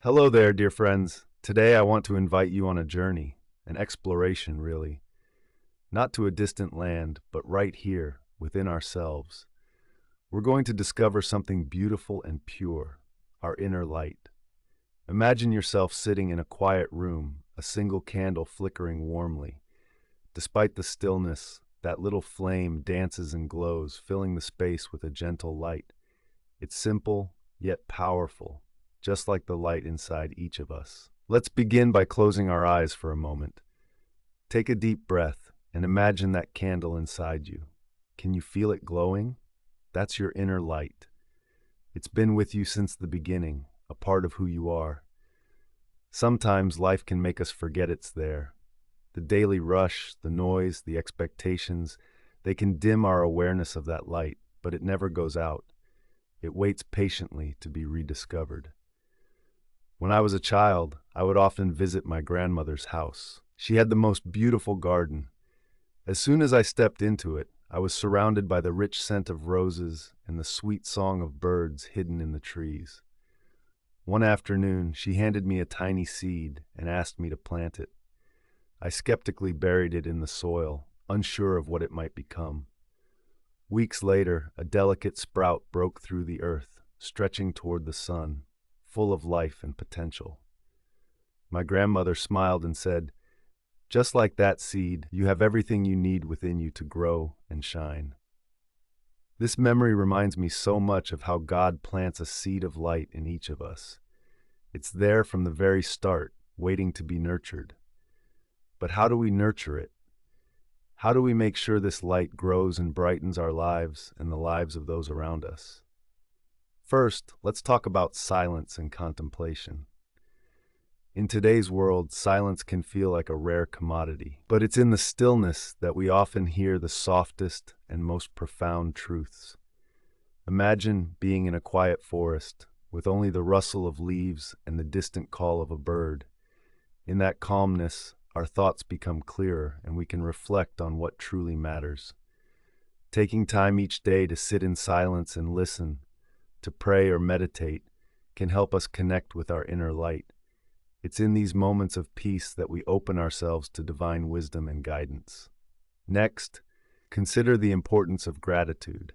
Hello there, dear friends. Today I want to invite you on a journey, an exploration, really. Not to a distant land, but right here, within ourselves. We're going to discover something beautiful and pure, our inner light. Imagine yourself sitting in a quiet room, a single candle flickering warmly. Despite the stillness, that little flame dances and glows, filling the space with a gentle light. It's simple, yet powerful, just like the light inside each of us. Let's begin by closing our eyes for a moment. Take a deep breath and imagine that candle inside you. Can you feel it glowing? That's your inner light. It's been with you since the beginning, a part of who you are. Sometimes life can make us forget it's there. The daily rush, the noise, the expectations, they can dim our awareness of that light, but it never goes out. It waits patiently to be rediscovered. When I was a child, I would often visit my grandmother's house. She had the most beautiful garden. As soon as I stepped into it, I was surrounded by the rich scent of roses and the sweet song of birds hidden in the trees. One afternoon, she handed me a tiny seed and asked me to plant it. I skeptically buried it in the soil, unsure of what it might become. Weeks later, a delicate sprout broke through the earth, stretching toward the sun, full of life and potential. My grandmother smiled and said, "Just like that seed, you have everything you need within you to grow and shine." This memory reminds me so much of how God plants a seed of light in each of us. It's there from the very start, waiting to be nurtured. But how do we nurture it? How do we make sure this light grows and brightens our lives and the lives of those around us? First, let's talk about silence and contemplation. In today's world, silence can feel like a rare commodity, but it's in the stillness that we often hear the softest and most profound truths. Imagine being in a quiet forest with only the rustle of leaves and the distant call of a bird. In that calmness, our thoughts become clearer and we can reflect on what truly matters. Taking time each day to sit in silence and listen, to pray or meditate, can help us connect with our inner light. It's in these moments of peace that we open ourselves to divine wisdom and guidance. Next, consider the importance of gratitude.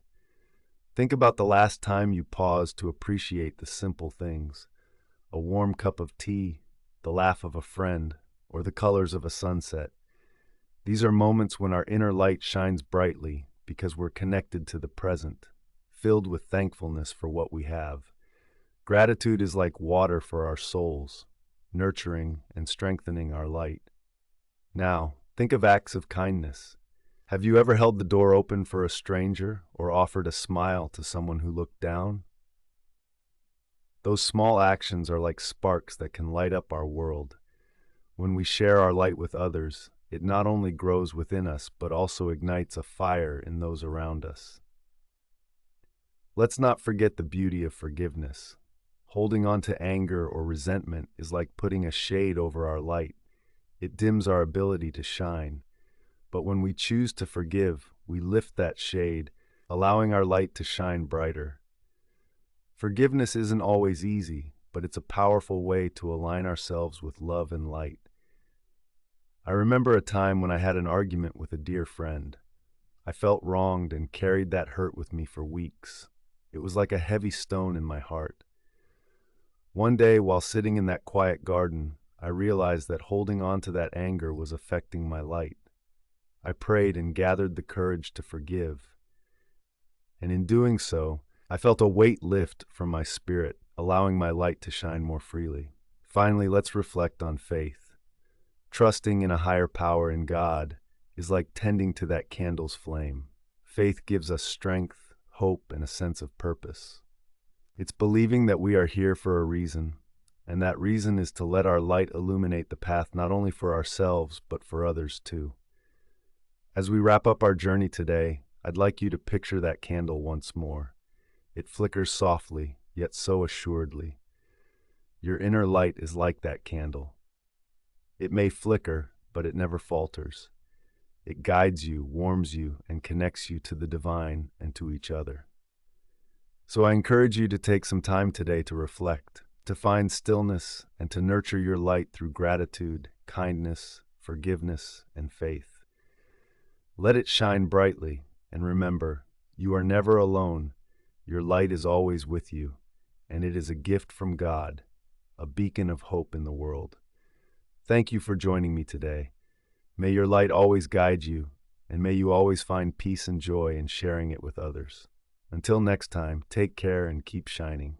Think about the last time you paused to appreciate the simple things: a warm cup of tea, the laugh of a friend, or the colors of a sunset. These are moments when our inner light shines brightly because we're connected to the present, filled with thankfulness for what we have. Gratitude is like water for our souls, nurturing and strengthening our light. Now, think of acts of kindness. Have you ever held the door open for a stranger or offered a smile to someone who looked down? Those small actions are like sparks that can light up our world. When we share our light with others, it not only grows within us, but also ignites a fire in those around us. Let's not forget the beauty of forgiveness. Holding on to anger or resentment is like putting a shade over our light. It dims our ability to shine. But when we choose to forgive, we lift that shade, allowing our light to shine brighter. Forgiveness isn't always easy, but it's a powerful way to align ourselves with love and light. I remember a time when I had an argument with a dear friend. I felt wronged and carried that hurt with me for weeks. It was like a heavy stone in my heart. One day, while sitting in that quiet garden, I realized that holding on to that anger was affecting my light. I prayed and gathered the courage to forgive. And in doing so, I felt a weight lift from my spirit, allowing my light to shine more freely. Finally, let's reflect on faith. Trusting in a higher power in God is like tending to that candle's flame. Faith gives us strength, hope, and a sense of purpose. It's believing that we are here for a reason, and that reason is to let our light illuminate the path not only for ourselves, but for others too. As we wrap up our journey today, I'd like you to picture that candle once more. It flickers softly, yet so assuredly. Your inner light is like that candle. It may flicker, but it never falters. It guides you, warms you, and connects you to the divine and to each other. So I encourage you to take some time today to reflect. to find stillness and to nurture your light through gratitude, kindness, forgiveness, and faith. Let it shine brightly, and remember, you are never alone. Your light is always with you, and it is a gift from God, a beacon of hope in the world. Thank you for joining me today. May your light always guide you, and may you always find peace and joy in sharing it with others. Until next time, take care and keep shining.